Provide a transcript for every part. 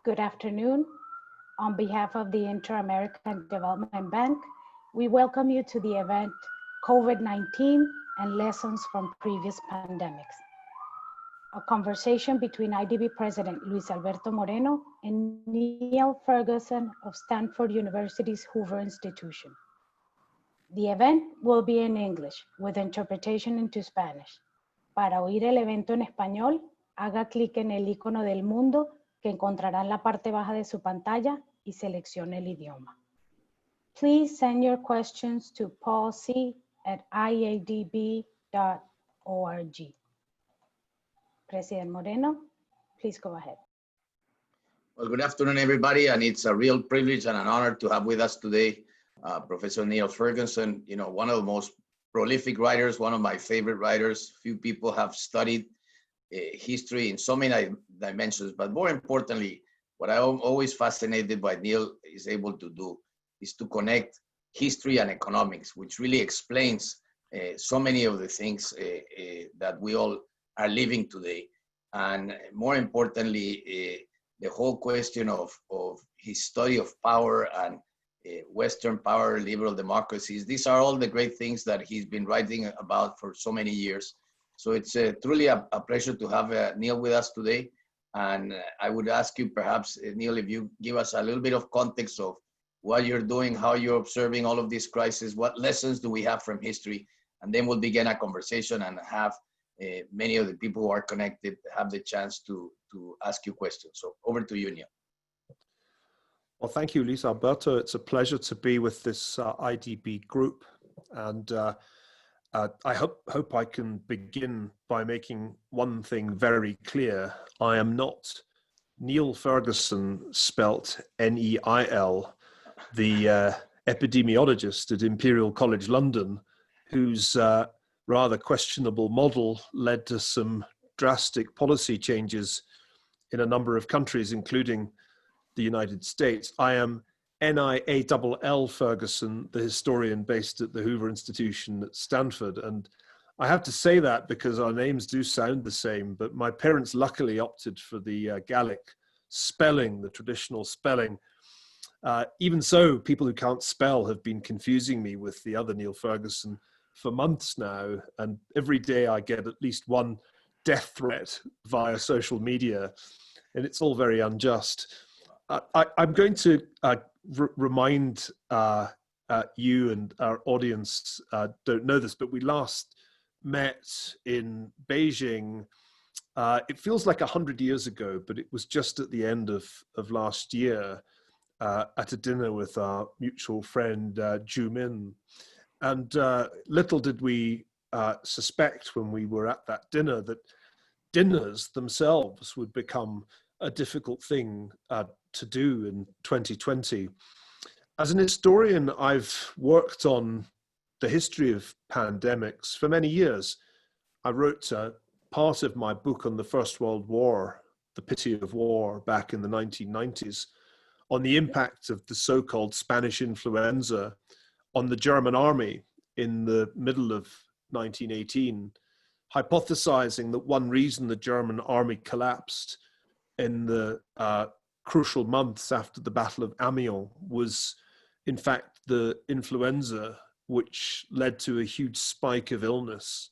Good afternoon. On behalf of the Inter-American Development Bank, we welcome you to the event COVID-19 and Lessons from Previous Pandemics, a conversation between IDB President Luis Alberto Moreno and Niall Ferguson of Stanford University's Hoover Institution. The event will be in English with interpretation into Spanish. Para oír el evento en español, haga clic en el icono del mundo que encontrará en la parte baja de su pantalla y seleccione el idioma. Please send your questions to paulc@iadb.org. President Moreno, please go ahead. Well, good afternoon, everybody, and it's a real privilege and an honor to have with us today Professor Niall Ferguson, one of the most prolific writers, one of my favorite writers. Few people have studied history in so many dimensions, but more importantly, what I'm always fascinated by Niall is able to do is to connect history and economics, which really explains so many of the things that we all are living today. And more importantly, the whole question of his study of power and Western power, liberal democracies. These are all the great things that he's been writing about for so many years. So it's truly a pleasure to have Niall with us today. And I would ask you perhaps, Niall, if you give us a little bit of context of what you're doing, how you're observing all of these crises, what lessons do we have from history? And then we'll begin a conversation and have many of the people who are connected have the chance to ask you questions. So over to you, Niall. Well, thank you, Luis Alberto. It's a pleasure to be with this IDB group. And I hope I can begin by making one thing very clear. I am not Niall Ferguson, spelt N-E-I-L, the epidemiologist at Imperial College London, whose rather questionable model led to some drastic policy changes in a number of countries, including the United States. I am Niall Ferguson, the historian based at the Hoover Institution at Stanford. And I have to say that because our names do sound the same, but my parents luckily opted for the Gaelic spelling, the traditional spelling. Even so, people who can't spell have been confusing me with the other Niall Ferguson for months now. And every day I get at least one death threat via social media, and it's all very unjust. I'm going to remind you and our audience don't know this, but we last met in Beijing. It feels like 100 years ago, but it was just at the end of last year at a dinner with our mutual friend Ju Min. And little did we suspect when we were at that dinner that dinners themselves would become a difficult thing to do in 2020. As an historian, I've worked on the history of pandemics for many years. I wrote part of my book on the First World War, The Pity of War, back in the 1990s, on the impact of the so-called Spanish influenza on the German army in the middle of 1918, hypothesizing that one reason the German army collapsed in the crucial months after the Battle of Amiens was, in fact, the influenza, which led to a huge spike of illness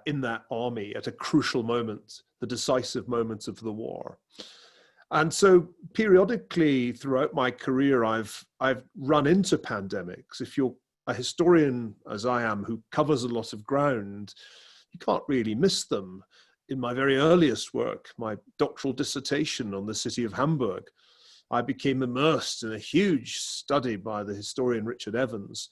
in that army at a crucial moment, the decisive moment of the war. And so periodically throughout my career, I've run into pandemics. If you're a historian, as I am, who covers a lot of ground, you can't really miss them. In my very earliest work, my doctoral dissertation on the city of Hamburg, I became immersed in a huge study by the historian Richard Evans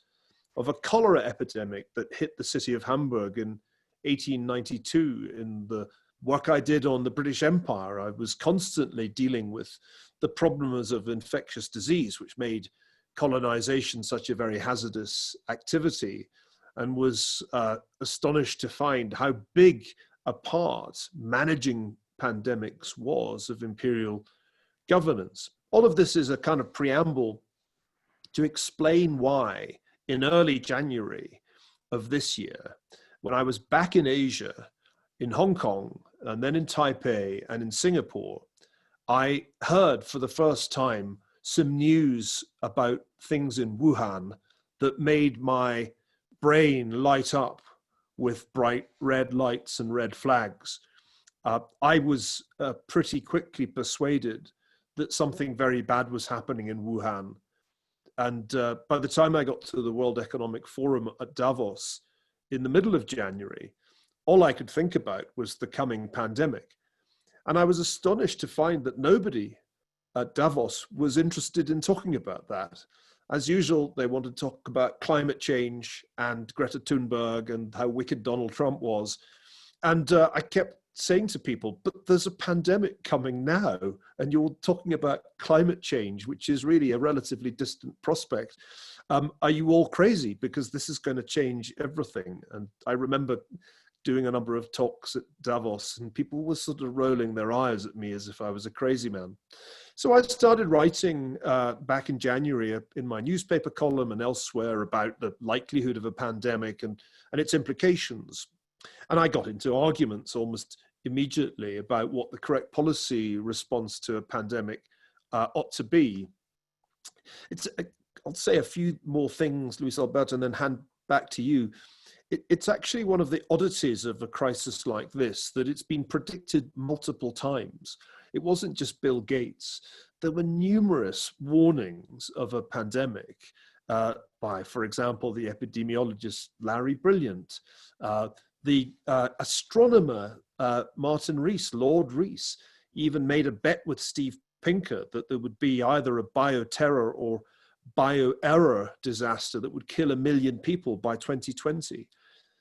of a cholera epidemic that hit the city of Hamburg in 1892. In the work I did on the British Empire, I was constantly dealing with the problems of infectious disease, which made colonization such a very hazardous activity, and was astonished to find how big a part managing pandemics was of imperial governance. All of this is a kind of preamble to explain why in early January of this year, when I was back in Asia, in Hong Kong, and then in Taipei and in Singapore, I heard for the first time some news about things in Wuhan that made my brain light up with bright red lights and red flags. I was pretty quickly persuaded that something very bad was happening in Wuhan. And by the time I got to the World Economic Forum at Davos in the middle of January, all I could think about was the coming pandemic. And I was astonished to find that nobody at Davos was interested in talking about that. As usual, they wanted to talk about climate change and Greta Thunberg and how wicked Donald Trump was. And I kept saying to people, but there's a pandemic coming now, and you're talking about climate change, which is really a relatively distant prospect. Are you all crazy? Because this is going to change everything. And I remember doing a number of talks at Davos, and people were sort of rolling their eyes at me as if I was a crazy man. So I started writing back in January in my newspaper column and elsewhere about the likelihood of a pandemic and its implications. And I got into arguments almost immediately about what the correct policy response to a pandemic ought to be. I'll say a few more things, Luis Alberto, and then hand back to you. It's actually one of the oddities of a crisis like this, that it's been predicted multiple times. It wasn't just Bill Gates. There were numerous warnings of a pandemic by, for example, the epidemiologist Larry Brilliant, the astronomer Martin Rees, Lord Rees, even made a bet with Steve Pinker that there would be either a bioterror or bioerror disaster that would kill 1 million people by 2020.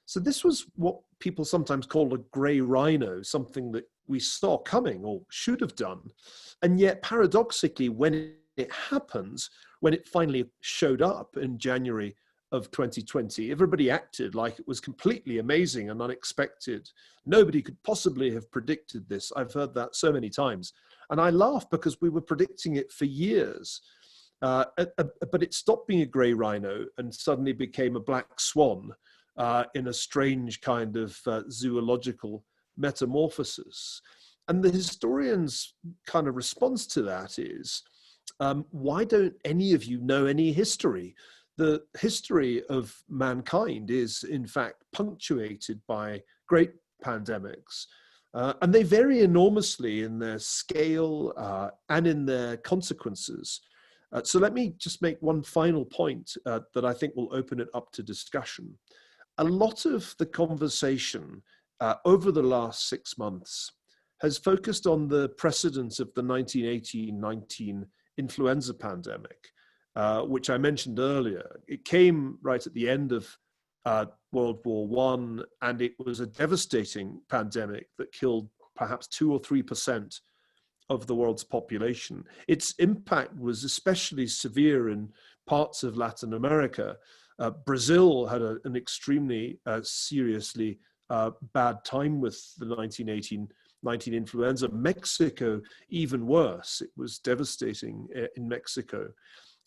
So this was what people sometimes call a grey rhino, something that we saw coming or should have done. And yet, paradoxically, when it happens, when it finally showed up in January of 2020, everybody acted like it was completely amazing and unexpected. Nobody could possibly have predicted this. I've heard that so many times. And I laugh because we were predicting it for years. But it stopped being a grey rhino and suddenly became a black swan in a strange kind of zoological metamorphosis. And the historian's kind of response to that is, why don't any of you know any history? The history of mankind is, in fact, punctuated by great pandemics. And they vary enormously in their scale and in their consequences. So let me just make one final point that I think will open it up to discussion. A lot of the conversation over the last 6 months has focused on the precedents of the 1918-19 influenza pandemic, which I mentioned earlier. It came right at the end of World War I, and it was a devastating pandemic that killed perhaps 2 or 3% of the world's population. Its impact was especially severe in parts of Latin America. Brazil had an extremely seriously bad time with the 1918-19 influenza. Mexico, even worse. It was devastating in Mexico.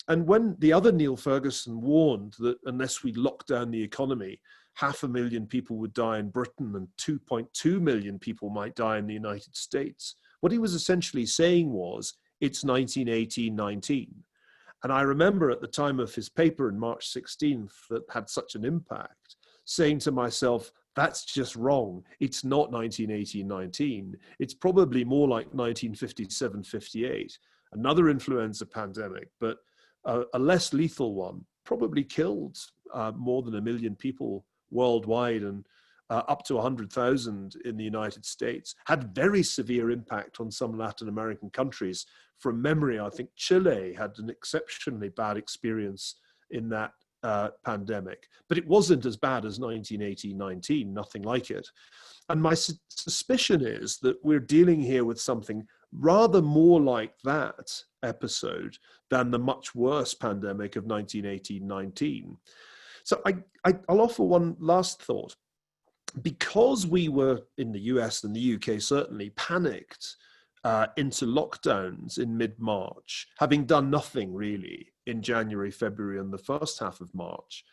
And when the other Neil Ferguson warned that unless we locked down the economy, 500,000 people would die in Britain and 2.2 million people might die in the United States, what he was essentially saying was, it's 1918-19. And I remember at the time of his paper in March 16th that had such an impact, saying to myself, that's just wrong. It's not 1918-19. It's probably more like 1957-58, another influenza pandemic, but a less lethal one, probably killed more than 1 million people worldwide and up to 100,000 in the United States, had very severe impact on some Latin American countries. From memory, I think Chile had an exceptionally bad experience in that pandemic, but it wasn't as bad as 1918-19, nothing like it. And my suspicion is that we're dealing here with something rather more like that episode than the much worse pandemic of 1918-19. So I'll offer one last thought. Because we were in the US and the UK certainly panicked into lockdowns in mid-March, having done nothing really in January, February, and the first half of March,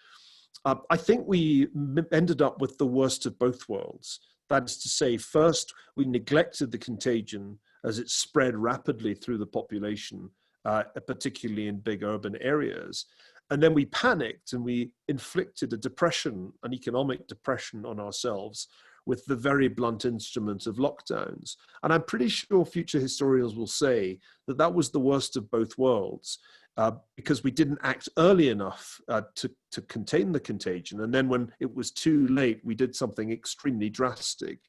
I think we ended up with the worst of both worlds. That is to say, first, we neglected the contagion as it spread rapidly through the population, particularly in big urban areas. And then we panicked and we inflicted a depression, an economic depression on ourselves with the very blunt instrument of lockdowns. And I'm pretty sure future historians will say that that was the worst of both worlds, because we didn't act early enough to contain the contagion. And then when it was too late, we did something extremely drastic,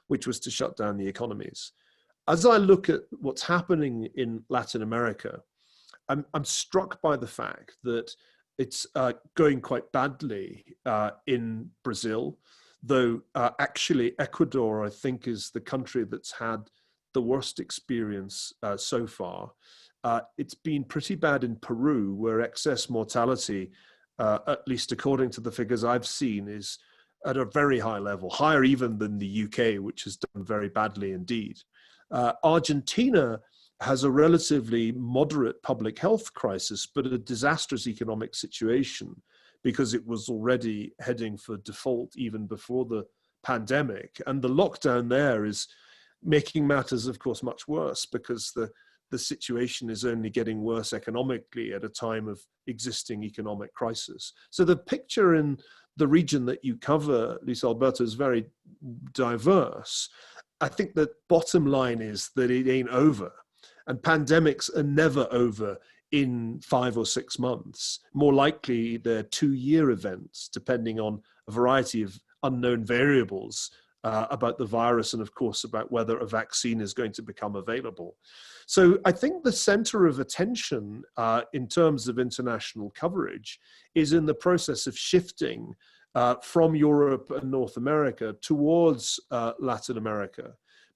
which was to shut down the economies. As I look at what's happening in Latin America, I'm struck by the fact that it's going quite badly in Brazil, though actually Ecuador, I think, is the country that's had the worst experience so far. It's been pretty bad in Peru, where excess mortality, at least according to the figures I've seen, is at a very high level, higher even than the UK, which has done very badly indeed. Argentina has a relatively moderate public health crisis, but a disastrous economic situation, because it was already heading for default even before the pandemic. And the lockdown there is making matters, of course, much worse, because the situation is only getting worse economically at a time of existing economic crisis. So the picture in the region that you cover, Luis Alberto, is very diverse. I think the bottom line is that it ain't over. And pandemics are never over in 5 or 6 months. More likely, they're 2-year events, depending on a variety of unknown variables about the virus and, of course, about whether a vaccine is going to become available. So I think the center of attention in terms of international coverage is in the process of shifting from Europe and North America towards Latin America,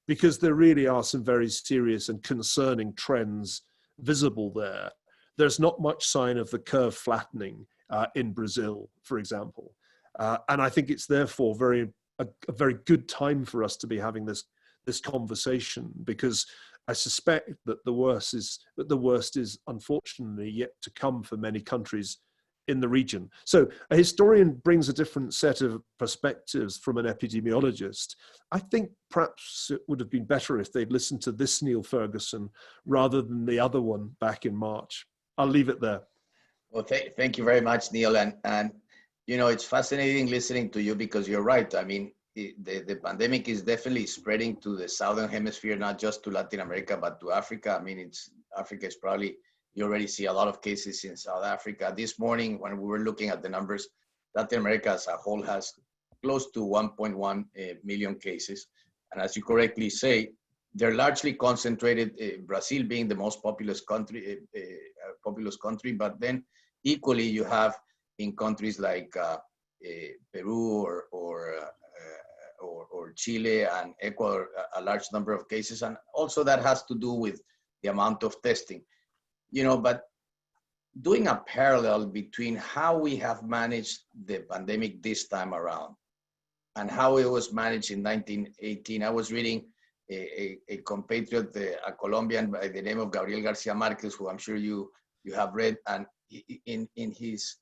because there really are some very serious and concerning trends visible there. There's not much sign of the curve flattening in Brazil, for example. And I think it's therefore a very good time for us to be having this conversation, because I suspect that the worst is unfortunately yet to come for many countries in the region. So a historian brings a different set of perspectives from an epidemiologist. I think perhaps it would have been better if they'd listened to this Niall Ferguson rather than the other one back in March. I'll leave it there. Well, thank you very much, Niall. And you know, it's fascinating listening to you, because you're right. I mean, the pandemic is definitely spreading to the Southern Hemisphere, not just to Latin America, but to Africa. I mean, Africa is probably, you already see a lot of cases in South Africa. This morning, when we were looking at the numbers, Latin America as a whole has close to 1.1 million cases. And as you correctly say, they're largely concentrated, Brazil being the most populous country, but then equally you have in countries like Peru or Chile and Ecuador, a large number of cases. And also that has to do with the amount of testing. You know, but doing a parallel between how we have managed the pandemic this time around and how it was managed in 1918. I was reading a compatriot, a Colombian by the name of Gabriel Garcia Marquez, who I'm sure you have read, and in his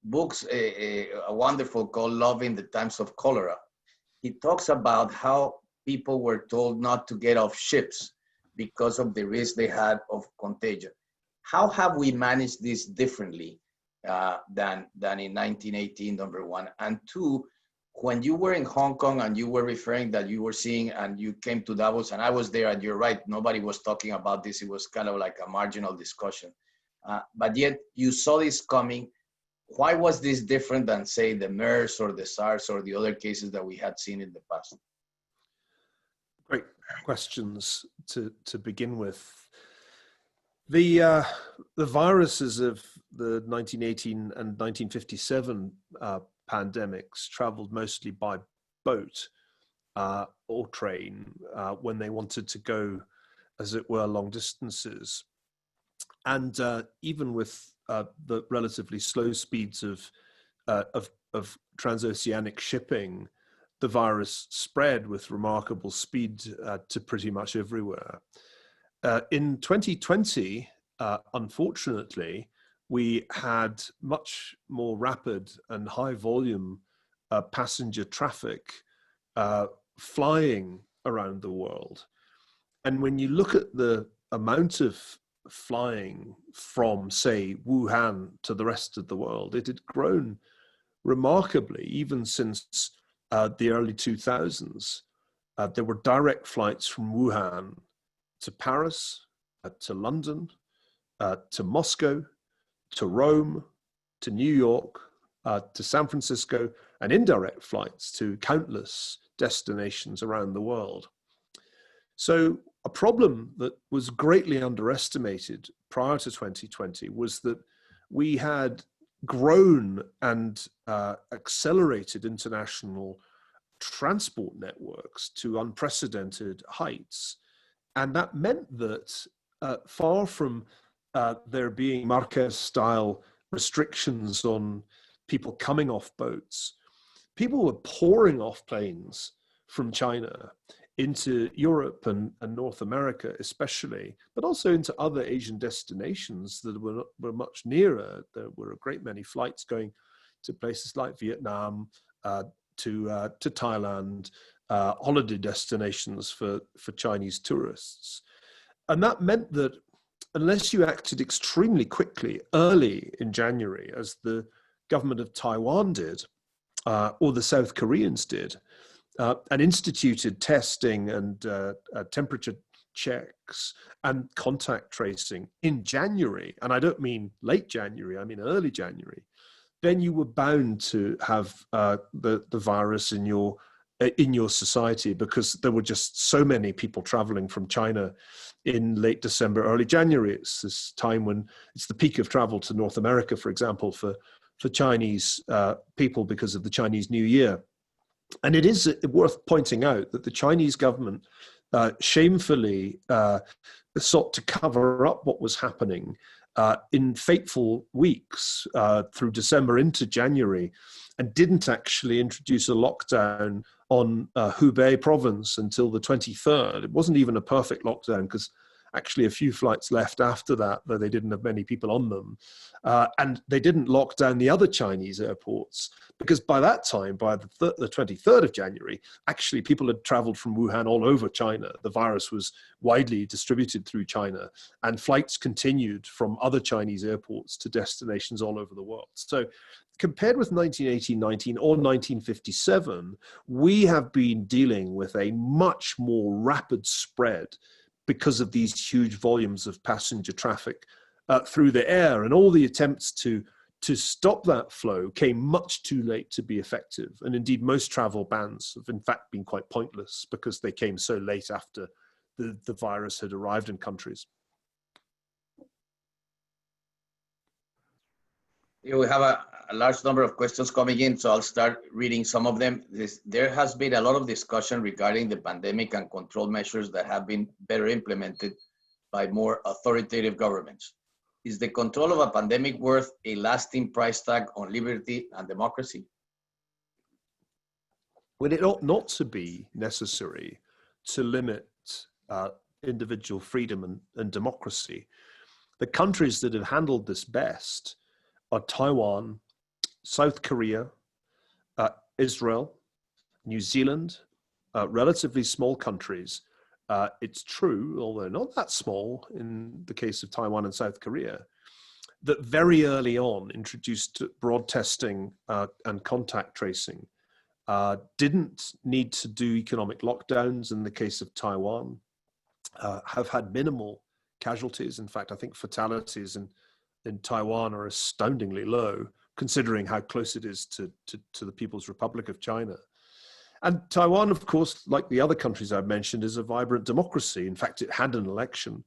books, a wonderful called Love in the Times of Cholera, he talks about how people were told not to get off ships because of the risk they had of contagion. How have we managed this differently than in 1918, number one? And two, when you were in Hong Kong and you were referring that you were seeing and you came to Davos, and I was there, and you're right, nobody was talking about this. It was kind of like a marginal discussion. But yet you saw this coming. Why was this different than, say, the MERS or the SARS or the other cases that we had seen in the past? Great questions to begin with. The viruses of the 1918 and 1957 pandemics traveled mostly by boat or train when they wanted to go, as it were, long distances. And even with the relatively slow speeds of transoceanic shipping, the virus spread with remarkable speed to pretty much everywhere. In 2020, unfortunately, we had much more rapid and high volume passenger traffic flying around the world. And when you look at the amount of flying from, say, Wuhan to the rest of the world, it had grown remarkably, even since the early 2000s. There were direct flights from Wuhan to Paris, to London, to Moscow, to Rome, to New York, to San Francisco, and indirect flights to countless destinations around the world. So a problem that was greatly underestimated prior to 2020 was that we had grown and accelerated international transport networks to unprecedented heights. And that meant that far from there being Marquez-style restrictions on people coming off boats, people were pouring off planes from China into Europe and North America especially, but also into other Asian destinations that were much nearer. There were a great many flights going to places like Vietnam, to Thailand, holiday destinations for Chinese tourists. And that meant that unless you acted extremely quickly early in January, as the government of Taiwan did, or the South Koreans did, and instituted testing and temperature checks and contact tracing in January, and I don't mean late January, I mean early January, then you were bound to have the virus in your society, because there were just so many people traveling from China in late December, early January. It's this time when it's the peak of travel to North America, for example, for Chinese people because of the Chinese New Year. And it is worth pointing out that the Chinese government shamefully sought to cover up what was happening in fateful weeks through December into January, and didn't actually introduce a lockdown on Hubei province until the 23rd. It wasn't even a perfect lockdown, because actually a few flights left after that, though they didn't have many people on them. And they didn't lock down the other Chinese airports, because by that time, by the 23rd of January, actually people had traveled from Wuhan all over China. The virus was widely distributed through China, and flights continued from other Chinese airports to destinations all over the world. So compared with 1918-19 or 1957, we have been dealing with a much more rapid spread because of these huge volumes of passenger traffic through the air, and all the attempts to stop that flow came much too late to be effective. And indeed, most travel bans have in fact been quite pointless, because they came so late after the virus had arrived in countries. Yeah, we have a large number of questions coming in, so I'll start reading some of them. There has been a lot of discussion regarding the pandemic and control measures that have been better implemented by more authoritative governments. Is the control of a pandemic worth a lasting price tag on liberty and democracy? Well, it ought not to be necessary to limit individual freedom and democracy. The countries that have handled this best are Taiwan, South Korea, Israel, New Zealand, relatively small countries. It's true, although not that small in the case of Taiwan and South Korea, that very early on introduced broad testing and contact tracing, didn't need to do economic lockdowns in the case of Taiwan, have had minimal casualties. In fact, I think fatalities in Taiwan are astoundingly low, considering how close it is to the People's Republic of China. And Taiwan, of course, like the other countries I've mentioned, is a vibrant democracy. In fact, it had an election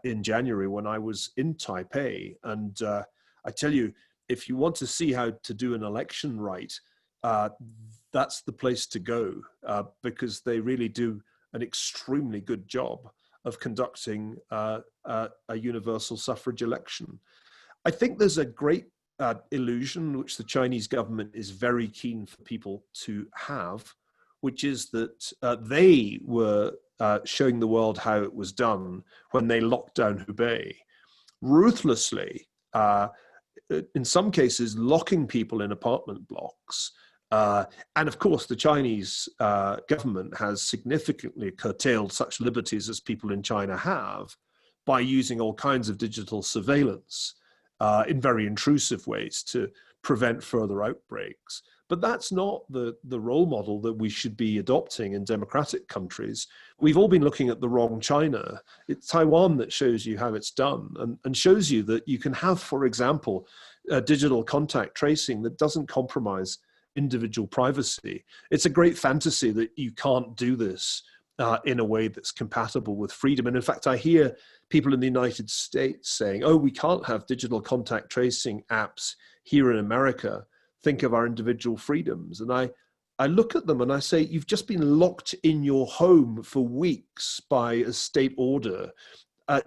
in January when I was in Taipei. And I tell you, if you want to see how to do an election right, that's the place to go, because they really do an extremely good job of conducting a universal suffrage election. I think there's a great illusion which the Chinese government is very keen for people to have, which is that they were showing the world how it was done when they locked down Hubei, ruthlessly, in some cases locking people in apartment blocks, And of course, the Chinese government has significantly curtailed such liberties as people in China have by using all kinds of digital surveillance in very intrusive ways to prevent further outbreaks. But that's not the role model that we should be adopting in democratic countries. We've all been looking at the wrong China. It's Taiwan that shows you how it's done and shows you that you can have, for example, digital contact tracing that doesn't compromise individual privacy. It's a great fantasy that you can't do this in a way that's compatible with freedom. And in fact, I hear people in the United States saying, oh, we can't have digital contact tracing apps here in America. Think of our individual freedoms. And I look at them and I say, you've just been locked in your home for weeks by a state order.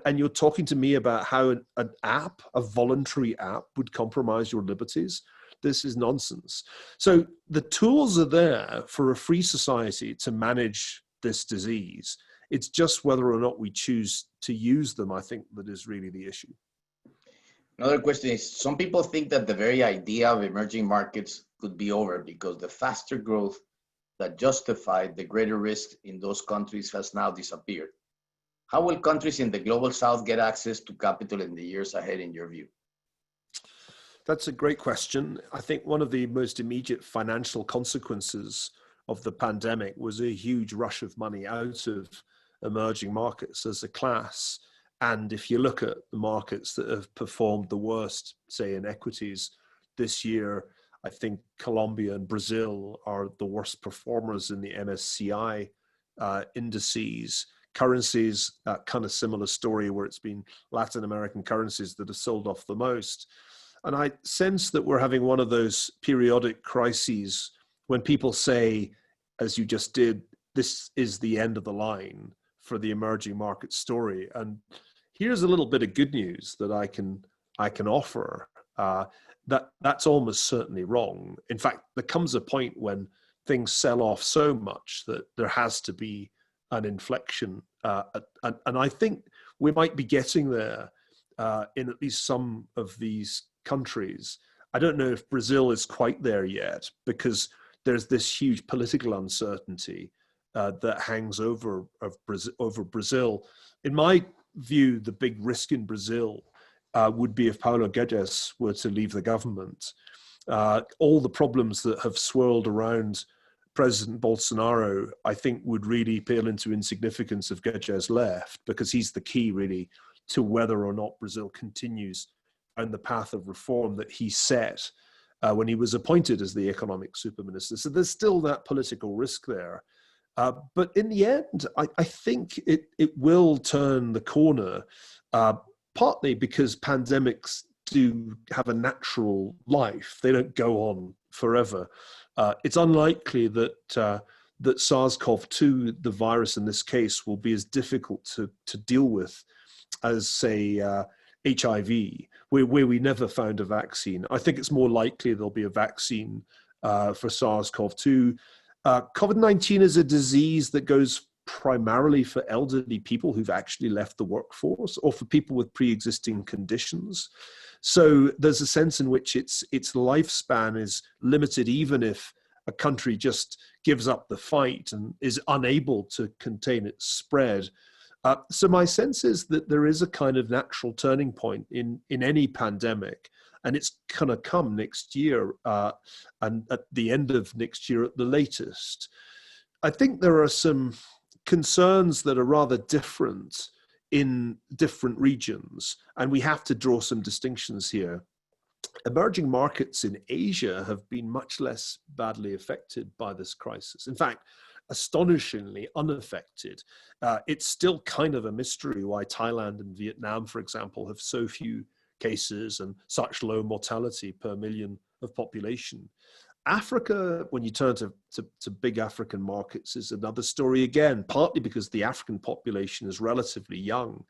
And you're talking to me about how an app, a voluntary app, would compromise your liberties. This is nonsense. So the tools are there for a free society to manage this disease. It's just whether or not we choose to use them, I think, that is really the issue. Another question is, some people think that the very idea of emerging markets could be over because the faster growth that justified the greater risk in those countries has now disappeared. How will countries in the global south get access to capital in the years ahead, in your view? That's a great question. I think one of the most immediate financial consequences of the pandemic was a huge rush of money out of emerging markets as a class. And if you look at the markets that have performed the worst, say in equities this year, I think Colombia and Brazil are the worst performers in the MSCI indices. Currencies, kind of similar story where it's been Latin American currencies that have sold off the most. And I sense that we're having one of those periodic crises when people say, as you just did, this is the end of the line for the emerging market story. And here's a little bit of good news that I can offer. That's almost certainly wrong. In fact, there comes a point when things sell off so much that there has to be an inflection. And I think we might be getting there in at least some of these countries. I don't know if Brazil is quite there yet because there's this huge political uncertainty that hangs over Brazil. In my view, the big risk in Brazil would be if Paulo Guedes were to leave the government. All the problems that have swirled around President Bolsonaro, I think, would really pale into insignificance if Guedes left, because he's the key really to whether or not Brazil continues on the path of reform that he set when he was appointed as the economic super minister. So there's still that political risk there. But in the end, I think it will turn the corner, partly because pandemics do have a natural life. They don't go on forever. It's unlikely that SARS-CoV-2, the virus in this case, will be as difficult to deal with as, say, HIV, where we never found a vaccine. I think it's more likely there'll be a vaccine for SARS-CoV-2. COVID-19 is a disease that goes primarily for elderly people who've actually left the workforce or for people with pre-existing conditions. So there's a sense in which its lifespan is limited, even if a country just gives up the fight and is unable to contain its spread. So my sense is that there is a kind of natural turning point in any pandemic, and it's going to come next year and at the end of next year at the latest. I think there are some concerns that are rather different in different regions, and we have to draw some distinctions here. Emerging markets in Asia have been much less badly affected by this crisis. In fact, astonishingly unaffected. It's still kind of a mystery why Thailand and Vietnam, for example, have so few cases and such low mortality per million of population. Africa, when you turn to big African markets, is another story again, partly because the African population is relatively young,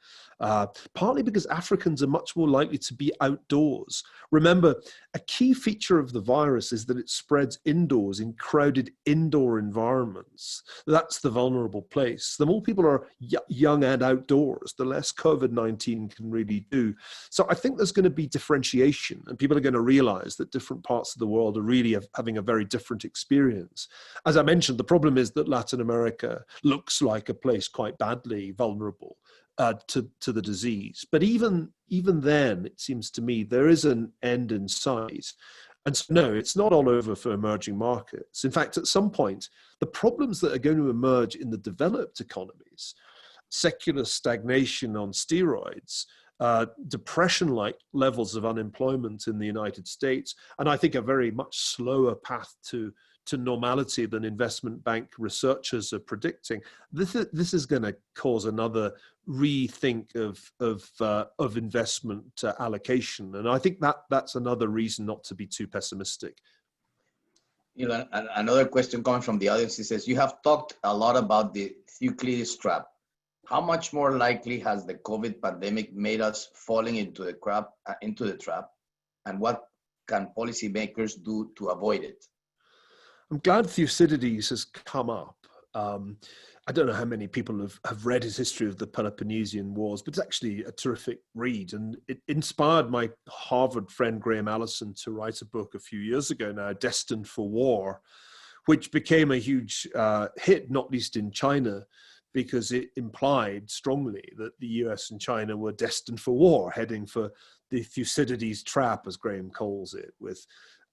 partly because Africans are much more likely to be outdoors. Remember, a key feature of the virus is that it spreads indoors in crowded indoor environments. That's the vulnerable place. The more people are young and outdoors, the less COVID-19 can really do. So I think there's going to be differentiation, and people are going to realize that different parts of the world are really have having a very different experience. As I mentioned, the problem is that Latin America looks like a place quite badly vulnerable to the disease. But even then, it seems to me, there is an end in sight. And so, no, it's not all over for emerging markets. In fact, at some point, the problems that are going to emerge in the developed economies, secular stagnation on steroids, depression-like levels of unemployment in the United States, and I think a very much slower path to normality than investment bank researchers are predicting. This is going to cause another rethink of investment allocation, and I think that's another reason not to be too pessimistic. You know, another question coming from the audience, he says, you have talked a lot about the Thucydides Trap. How much more likely has the COVID pandemic made us falling into the trap, and what can policymakers do to avoid it? I'm glad Thucydides has come up. I don't know how many people have read his history of the Peloponnesian Wars, but it's actually a terrific read. And it inspired my Harvard friend, Graham Allison, to write a book a few years ago now, Destined for War, which became a huge hit, not least in China, because it implied strongly that the US and China were destined for war, heading for the Thucydides Trap, as Graham calls it, with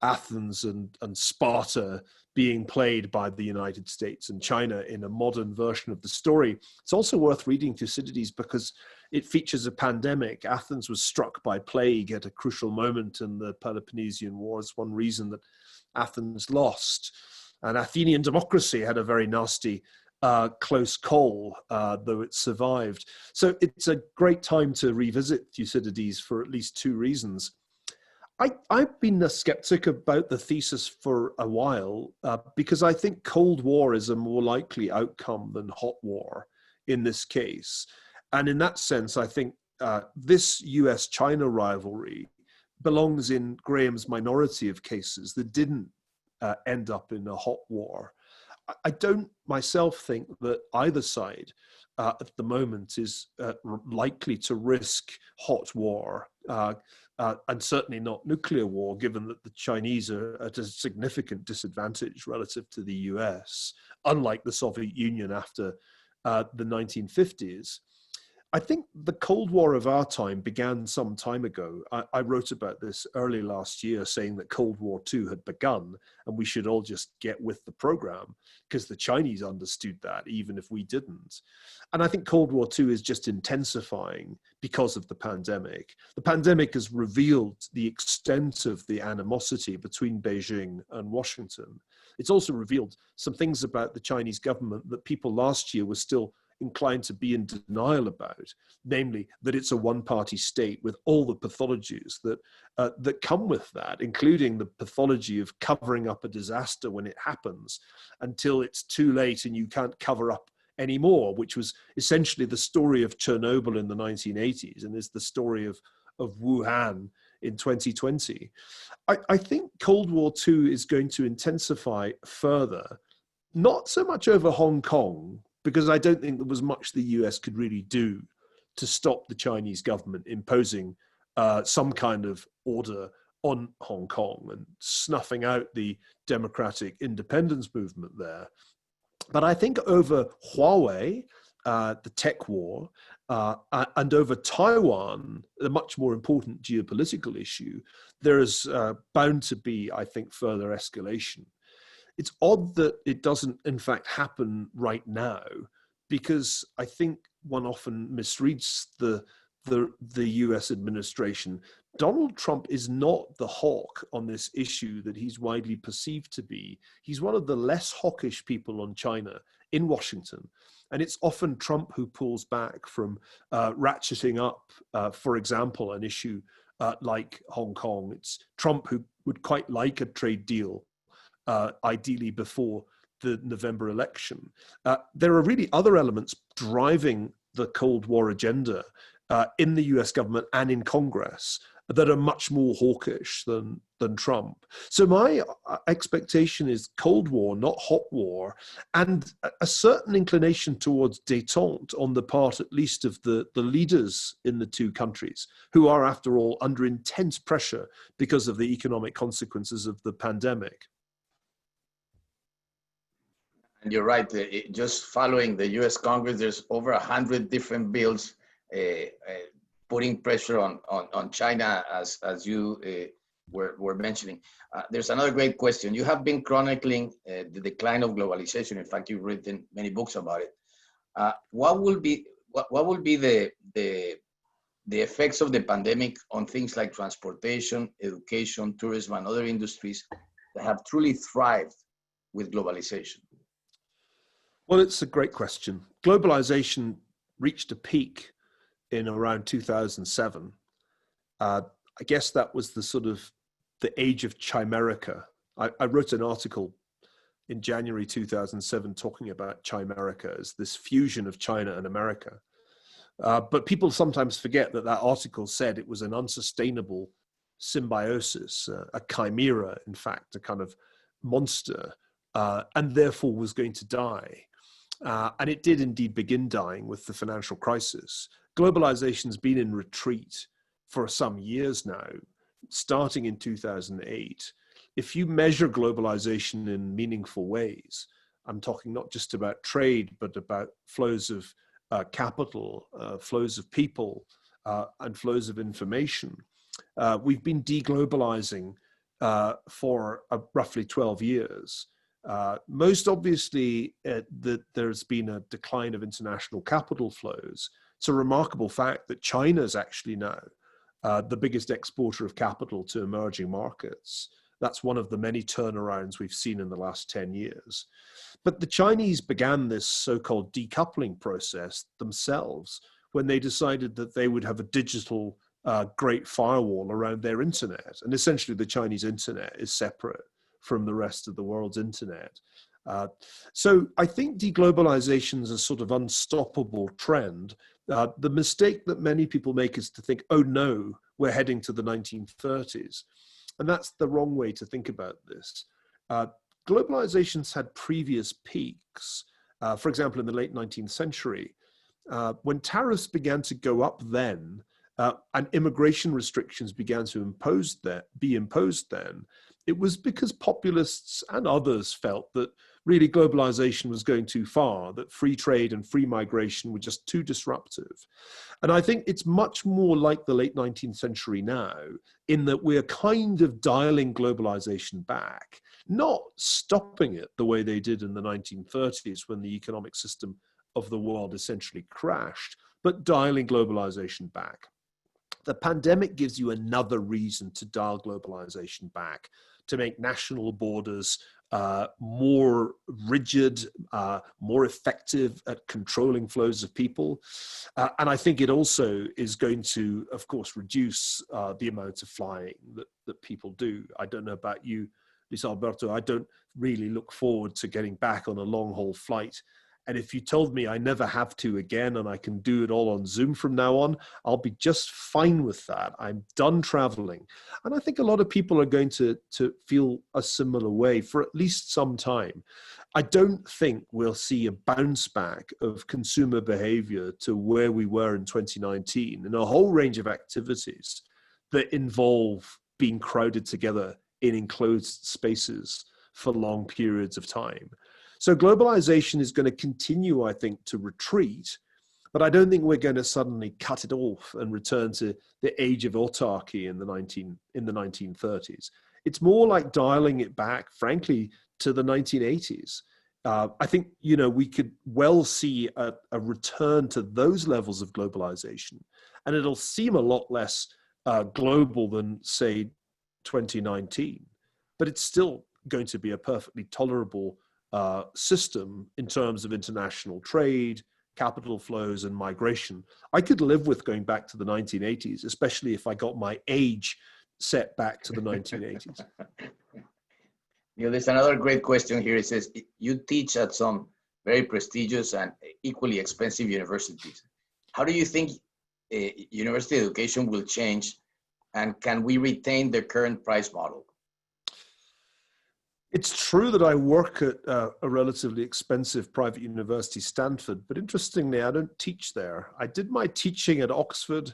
Athens and Sparta being played by the United States and China in a modern version of the story. It's also worth reading Thucydides because it features a pandemic. Athens was struck by plague at a crucial moment in the Peloponnesian Wars, one reason that Athens lost. And Athenian democracy had a very nasty close call, though it survived. So it's a great time to revisit Thucydides for at least two reasons. I've been a skeptic about the thesis for a while because I think Cold War is a more likely outcome than hot war in this case. And in that sense, I think this US-China rivalry belongs in Graham's minority of cases that didn't end up in a hot war. I don't myself think that either side at the moment is likely to risk hot war, and certainly not nuclear war, given that the Chinese are at a significant disadvantage relative to the US, unlike the Soviet Union after the 1950s. I think the Cold War of our time began some time ago. I wrote about this early last year, saying that Cold War II had begun and we should all just get with the program because the Chinese understood that, even if we didn't. And I think Cold War II is just intensifying because of the pandemic. The pandemic has revealed the extent of the animosity between Beijing and Washington. It's also revealed some things about the Chinese government that people last year were still inclined to be in denial about, namely that it's a one-party state with all the pathologies that come with that, including the pathology of covering up a disaster when it happens until it's too late and you can't cover up anymore, which was essentially the story of Chernobyl in the 1980s and is the story of Wuhan in 2020. I think Cold War II is going to intensify further, not so much over Hong Kong, because I don't think there was much the US could really do to stop the Chinese government imposing some kind of order on Hong Kong and snuffing out the democratic independence movement there. But I think over Huawei, the tech war, and over Taiwan, a much more important geopolitical issue, there is bound to be, I think, further escalation. It's odd that it doesn't, in fact, happen right now, because I think one often misreads the US administration. Donald Trump is not the hawk on this issue that he's widely perceived to be. He's one of the less hawkish people on China in Washington. And it's often Trump who pulls back from ratcheting up, for example, an issue like Hong Kong. It's Trump who would quite like a trade deal, ideally before the November election. There are really other elements driving the Cold War agenda in the US government and in Congress that are much more hawkish than Trump. So my expectation is Cold War, not hot war, and a certain inclination towards détente on the part, at least, of the leaders in the two countries, who are, after all, under intense pressure because of the economic consequences of the pandemic. And you're right. Just following the U.S. Congress, there's over 100 different bills putting pressure on China, as you were mentioning. There's another great question. You have been chronicling the decline of globalization. In fact, you've written many books about it. What will be the effects of the pandemic on things like transportation, education, tourism, and other industries that have truly thrived with globalization? Well, it's a great question. Globalization reached a peak in around 2007. I guess that was the sort of the age of chimerica. I wrote an article in January 2007 talking about chimerica as this fusion of China and America. But people sometimes forget that that article said it was an unsustainable symbiosis, a chimera, in fact, a kind of monster, and therefore was going to die. And it did indeed begin dying with the financial crisis. Globalization's been in retreat for some years now, starting in 2008. If you measure globalization in meaningful ways, I'm talking not just about trade, but about flows of capital, flows of people, and flows of information. We've been deglobalizing for roughly 12 years. Most obviously, there's been a decline of international capital flows. It's a remarkable fact that China is actually now the biggest exporter of capital to emerging markets. That's one of the many turnarounds we've seen in the last 10 years. But the Chinese began this so-called decoupling process themselves when they decided that they would have a digital great firewall around their internet. And essentially the Chinese internet is separate from the rest of the world's internet. So I think deglobalization is a sort of unstoppable trend. The mistake that many people make is to think, oh no, we're heading to the 1930s. And that's the wrong way to think about this. Globalization's had previous peaks. For example, in the late 19th century, when tariffs began to go up then, and immigration restrictions began to be imposed then, it was because populists and others felt that really globalization was going too far, that free trade and free migration were just too disruptive. And I think it's much more like the late 19th century now, in that we're kind of dialing globalization back, not stopping it the way they did in the 1930s when the economic system of the world essentially crashed, but dialing globalization back. The pandemic gives you another reason to dial globalization back, to make national borders more rigid, more effective at controlling flows of people. And I think it also is going to, of course, reduce the amount of flying that people do. I don't know about you, Luis Alberto, I don't really look forward to getting back on a long-haul flight. And if you told me I never have to again and I can do it all on Zoom from now on, I'll be just fine with that. I'm done traveling. And I think a lot of people are going to feel a similar way for at least some time. I don't think we'll see a bounce back of consumer behavior to where we were in 2019 in a whole range of activities that involve being crowded together in enclosed spaces for long periods of time. So globalization is going to continue, I think, to retreat, but I don't think we're going to suddenly cut it off and return to the age of autarky in the 1930s. It's more like dialing it back, frankly, to the 1980s. I think, we could well see a return to those levels of globalization, and it'll seem a lot less global than, say, 2019, but it's still going to be a perfectly tolerable system in terms of international trade, capital flows, and migration. I could live with going back to the 1980s, especially if I got my age set back to the 1980s. There's another great question here. It says, you teach at some very prestigious and equally expensive universities. How do you think university education will change, and can we retain the current price model? It's true that I work at a relatively expensive private university, Stanford, but interestingly, I don't teach there. I did my teaching at Oxford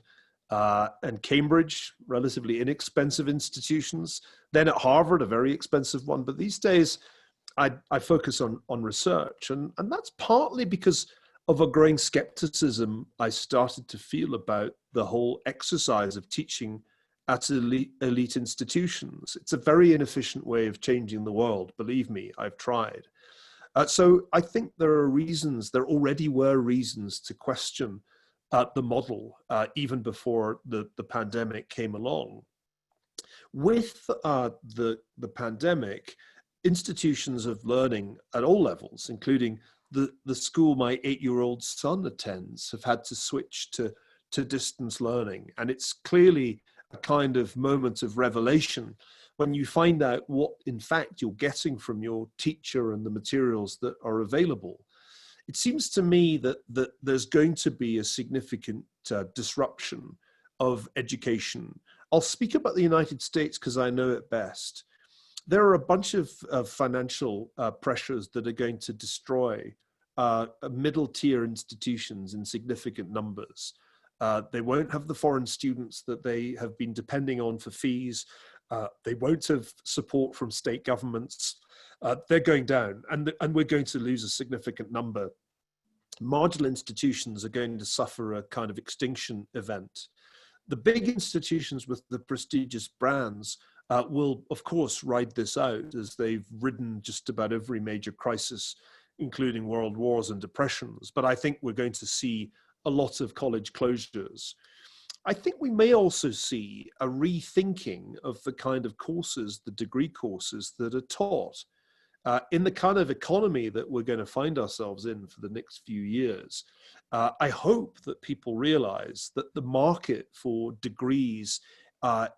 and Cambridge, relatively inexpensive institutions, then at Harvard, a very expensive one. But these days, I focus on research, and that's partly because of a growing skepticism I started to feel about the whole exercise of teaching at elite institutions. It's a very inefficient way of changing the world. Believe me, I've tried. So I think there already were reasons to question the model, even before the pandemic came along. With the pandemic, institutions of learning at all levels, including the school my 8-year-old son attends, have had to switch to distance learning. And it's clearly a kind of moment of revelation when you find out what, in fact, you're getting from your teacher and the materials that are available. It seems to me that there's going to be a significant disruption of education. I'll speak about the United States because I know it best. There are a bunch of financial pressures that are going to destroy middle-tier institutions in significant numbers. They won't have the foreign students that they have been depending on for fees. They won't have support from state governments. They're going down, and we're going to lose a significant number. Marginal institutions are going to suffer a kind of extinction event. The big institutions with the prestigious brands will, of course, ride this out, as they've ridden just about every major crisis, including world wars and depressions. But I think we're going to see a lot of college closures. I think we may also see a rethinking of the kind of courses, the degree courses that are taught. In the kind of economy that we're going to find ourselves in for the next few years, I hope that people realize that the market for degrees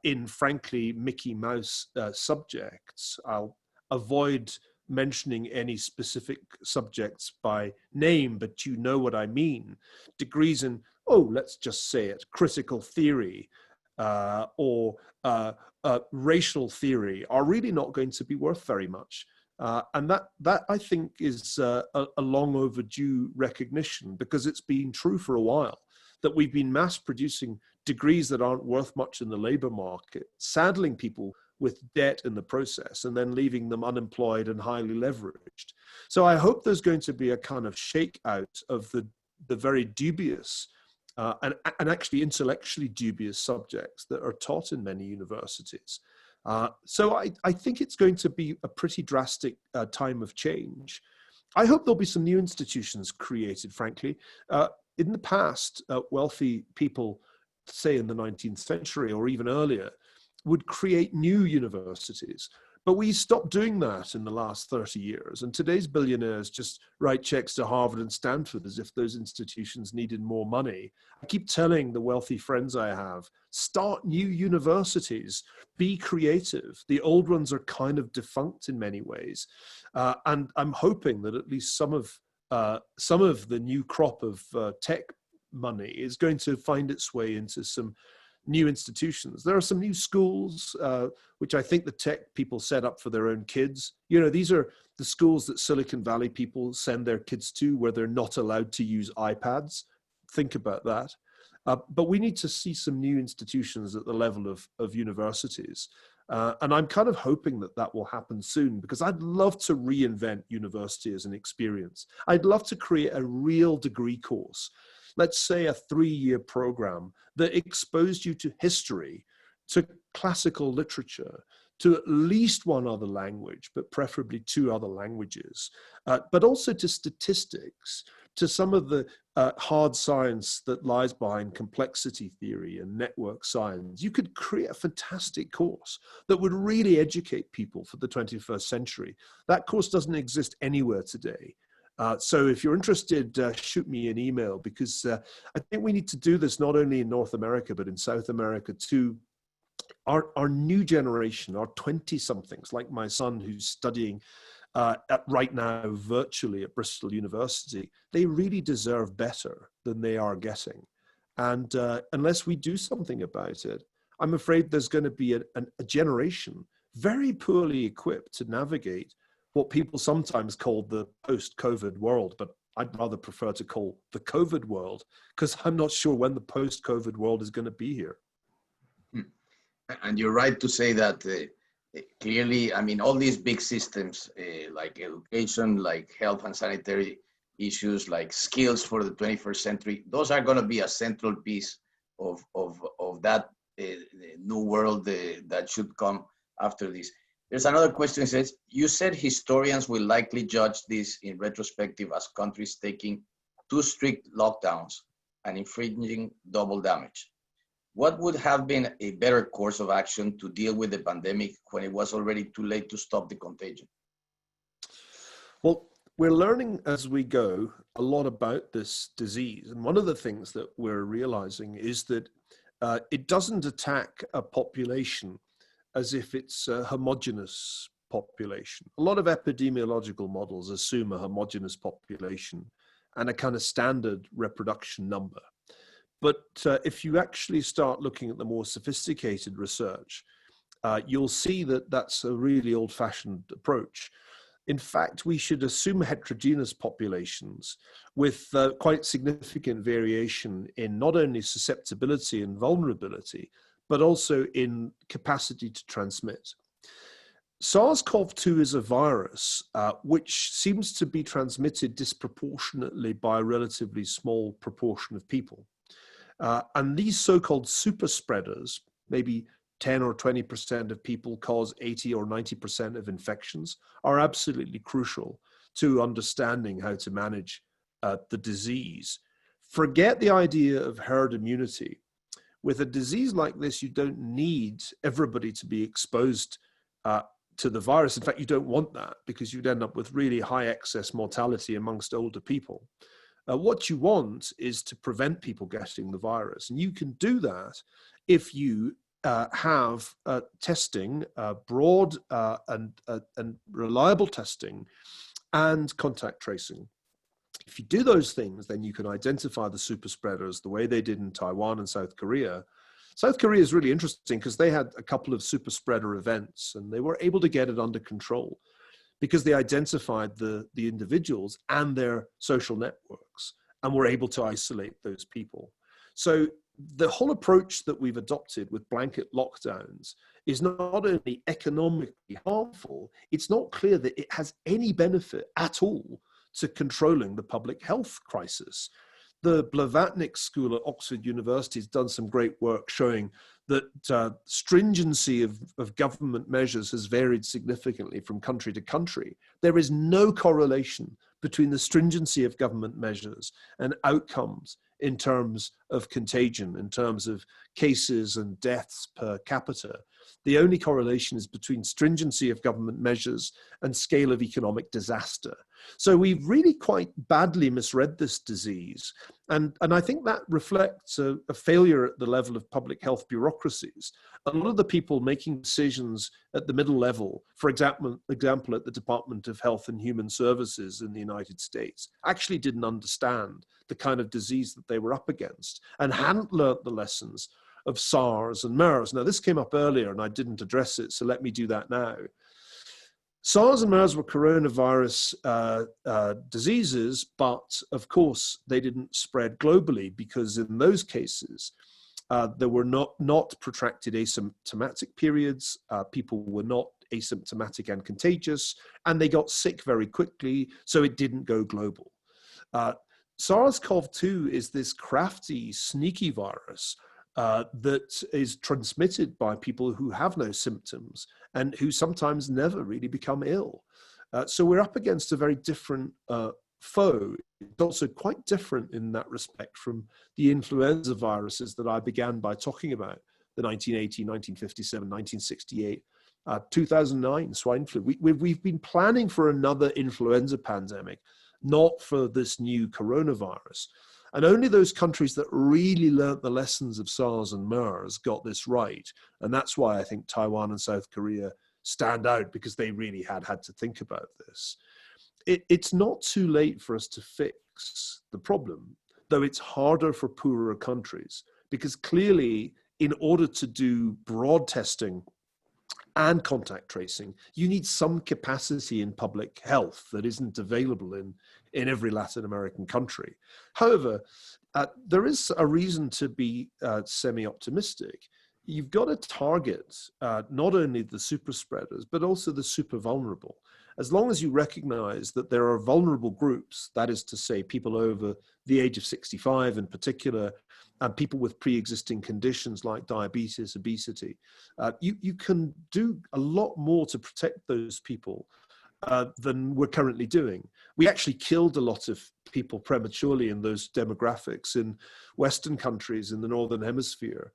in, frankly, Mickey Mouse subjects, I'll avoid mentioning any specific subjects by name, but you know what I mean. Degrees in, let's just say it, critical theory or racial theory are really not going to be worth very much. And that I think is a long overdue recognition, because it's been true for a while that we've been mass producing degrees that aren't worth much in the labor market, saddling people with debt in the process and then leaving them unemployed and highly leveraged. So I hope there's going to be a kind of shakeout of the very dubious and actually intellectually dubious subjects that are taught in many universities. So I think it's going to be a pretty drastic time of change. I hope there'll be some new institutions created, frankly. In the past, wealthy people, say in the 19th century or even earlier, would create new universities. But we stopped doing that in the last 30 years. And today's billionaires just write checks to Harvard and Stanford as if those institutions needed more money. I keep telling the wealthy friends I have, start new universities, be creative. The old ones are kind of defunct in many ways. And I'm hoping that at least some of the new crop of tech money is going to find its way into some new institutions. There are some new schools, which I think the tech people set up for their own kids. You know, these are the schools that Silicon Valley people send their kids to, where they're not allowed to use iPads. Think about that. But we need to see some new institutions at the level of universities. And I'm kind of hoping that will happen soon, because I'd love to reinvent university as an experience. I'd love to create a real degree course, let's say a 3-year program that exposed you to history, to classical literature, to at least one other language, but preferably 2 other languages, but also to statistics, to some of the hard science that lies behind complexity theory and network science. You could create a fantastic course that would really educate people for the 21st century. That course doesn't exist anywhere today. So if you're interested, shoot me an email, because I think we need to do this not only in North America, but in South America too. Our new generation, our 20-somethings, like my son who's studying right now virtually at Bristol University, they really deserve better than they are getting. And unless we do something about it, I'm afraid there's going to be a generation very poorly equipped to navigate what people sometimes call the post-COVID world, but I'd rather prefer to call the COVID world, because I'm not sure when the post-COVID world is going to be here. And you're right to say that Clearly, I mean, all these big systems like education, like health and sanitary issues, like skills for the 21st century, those are going to be a central piece of that new world that should come after this. There's another question. It says, you said historians will likely judge this in retrospective as countries taking too strict lockdowns and infringing double damage. What would have been a better course of action to deal with the pandemic when it was already too late to stop the contagion? Well, we're learning as we go a lot about this disease. And one of the things that we're realizing is that it doesn't attack a population as if it's a homogeneous population. A lot of epidemiological models assume a homogeneous population and a kind of standard reproduction number. But if you actually start looking at the more sophisticated research, you'll see that that's a really old-fashioned approach. In fact, we should assume heterogeneous populations with quite significant variation in not only susceptibility and vulnerability, but also in capacity to transmit. SARS-CoV-2 is a virus which seems to be transmitted disproportionately by a relatively small proportion of people. And these so-called super spreaders, maybe 10 or 20% of people cause 80 or 90% of infections, are absolutely crucial to understanding how to manage the disease. Forget the idea of herd immunity. With a disease like this, you don't need everybody to be exposed to the virus. In fact, you don't want that because you'd end up with really high excess mortality amongst older people. What you want is to prevent people getting the virus. And you can do that if you have testing, broad and reliable testing, and contact tracing. If you do those things, then you can identify the super spreaders the way they did in Taiwan and South Korea. South Korea is really interesting because they had a couple of super spreader events and they were able to get it under control because they identified the individuals and their social networks and were able to isolate those people. So the whole approach that we've adopted with blanket lockdowns is not only economically harmful, it's not clear that it has any benefit at all to controlling the public health crisis. The Blavatnik School at Oxford University has done some great work showing that stringency of government measures has varied significantly from country to country. There is no correlation between the stringency of government measures and outcomes in terms of contagion, in terms of cases and deaths per capita. The only correlation is between stringency of government measures and scale of economic disaster. So we've really quite badly misread this disease. And I think that reflects a failure at the level of public health bureaucracies. A lot of the people making decisions at the middle level, for example, at the Department of Health and Human Services in the United States, actually didn't understand the kind of disease that they were up against and hadn't learnt the lessons of SARS and MERS. Now, this came up earlier and I didn't address it, so let me do that now. SARS and MERS were coronavirus diseases, but of course they didn't spread globally because in those cases, there were not protracted asymptomatic periods. People were not asymptomatic and contagious, and they got sick very quickly, so it didn't go global. SARS-CoV-2 is this crafty, sneaky virus that is transmitted by people who have no symptoms and who sometimes never really become ill. So we're up against a very different foe. It's also quite different in that respect from the influenza viruses that I began by talking about, the 1980, 1957, 1968, 2009 swine flu. We've been planning for another influenza pandemic, not for this new coronavirus. And only those countries that really learnt the lessons of SARS and MERS got this right. And that's why I think Taiwan and South Korea stand out, because they really had to think about this. It's not too late for us to fix the problem, though it's harder for poorer countries, because clearly in order to do broad testing and contact tracing, you need some capacity in public health that isn't available in every Latin American country. However, there is a reason to be semi-optimistic. you've got to target not only the super spreaders, but also the super vulnerable. As long as you recognize that there are vulnerable groups, that is to say, people over the age of 65 in particular, and people with pre-existing conditions like diabetes, obesity, you can do a lot more to protect those people than we're currently doing. We actually killed a lot of people prematurely in those demographics in Western countries in the Northern Hemisphere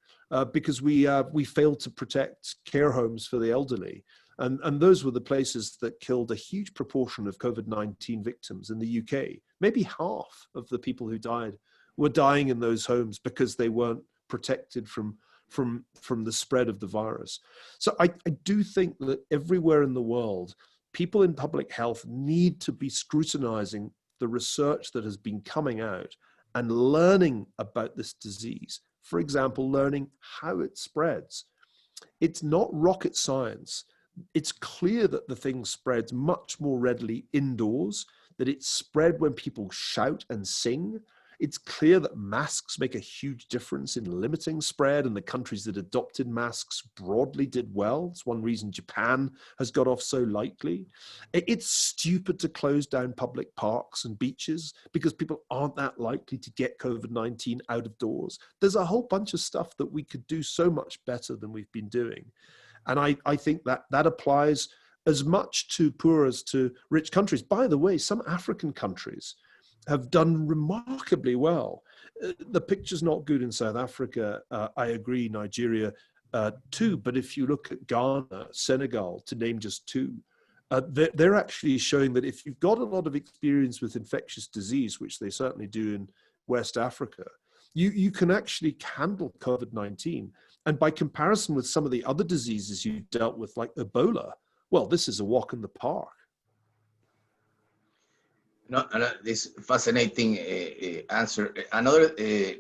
because we failed to protect care homes for the elderly. And those were the places that killed a huge proportion of COVID-19 victims in the UK. Maybe half of the people who died were dying in those homes because they weren't protected from the spread of the virus. So I do think that everywhere in the world, people in public health need to be scrutinizing the research that has been coming out and learning about this disease. For example, learning how it spreads. It's not rocket science. It's clear that the thing spreads much more readily indoors, that it's spread when people shout and sing. It's clear that masks make a huge difference in limiting spread, and the countries that adopted masks broadly did well. It's one reason Japan has got off so lightly. It's stupid to close down public parks and beaches because people aren't that likely to get COVID-19 out of doors. There's a whole bunch of stuff that we could do so much better than we've been doing. And I think that applies as much to poor as to rich countries. By the way, some African countries have done remarkably well. The picture's not good in South Africa. I agree, Nigeria too. But if you look at Ghana, Senegal, to name just two, they're actually showing that if you've got a lot of experience with infectious disease, which they certainly do in West Africa, you can actually handle COVID-19. And by comparison with some of the other diseases you dealt with, like Ebola, well, this is a walk in the park. No, this fascinating answer. Another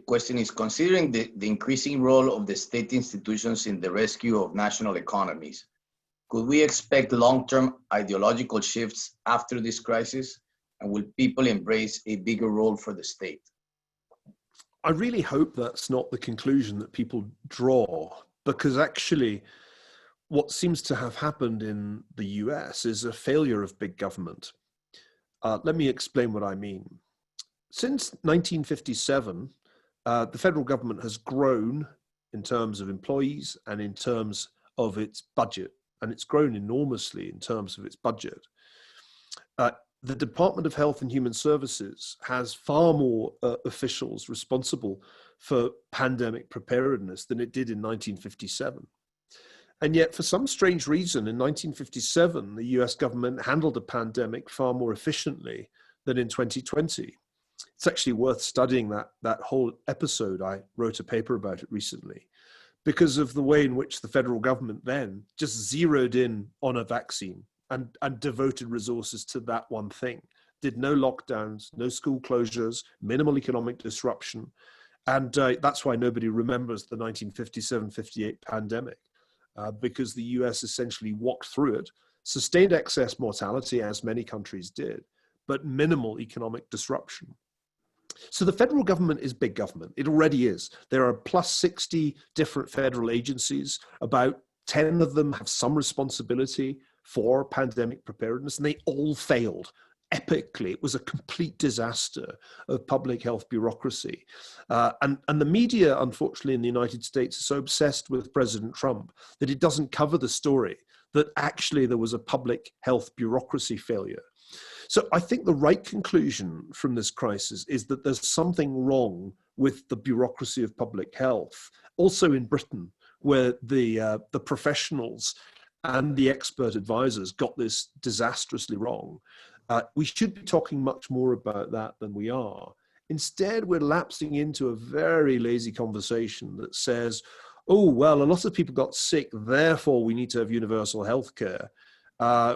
question is, considering the increasing role of the state institutions in the rescue of national economies, could we expect long-term ideological shifts after this crisis? And will people embrace a bigger role for the state? I really hope that's not the conclusion that people draw, because actually what seems to have happened in the US is a failure of big government. Let me explain what I mean. Since 1957, the federal government has grown in terms of employees and in terms of its budget, and it's grown enormously in terms of its budget. The Department of Health and Human Services has far more officials responsible for pandemic preparedness than it did in 1957. And yet, for some strange reason, in 1957, the US government handled a pandemic far more efficiently than in 2020. It's actually worth studying that whole episode. I wrote a paper about it recently because of the way in which the federal government then just zeroed in on a vaccine and devoted resources to that one thing. Did no lockdowns, no school closures, minimal economic disruption. And that's why nobody remembers the 1957-58 pandemic. Because the US essentially walked through it, sustained excess mortality, as many countries did, but minimal economic disruption. So the federal government is big government. It already is. There are plus 60 different federal agencies. About 10 of them have some responsibility for pandemic preparedness, and they all failed. Epically, it was a complete disaster of public health bureaucracy. And the media, unfortunately, in the United States is so obsessed with President Trump that it doesn't cover the story that actually there was a public health bureaucracy failure. So I think the right conclusion from this crisis is that there's something wrong with the bureaucracy of public health, also in Britain, where the professionals and the expert advisors got this disastrously wrong. We should be talking much more about that than we are. Instead, we're lapsing into a very lazy conversation that says, oh, well, a lot of people got sick, therefore we need to have universal health care,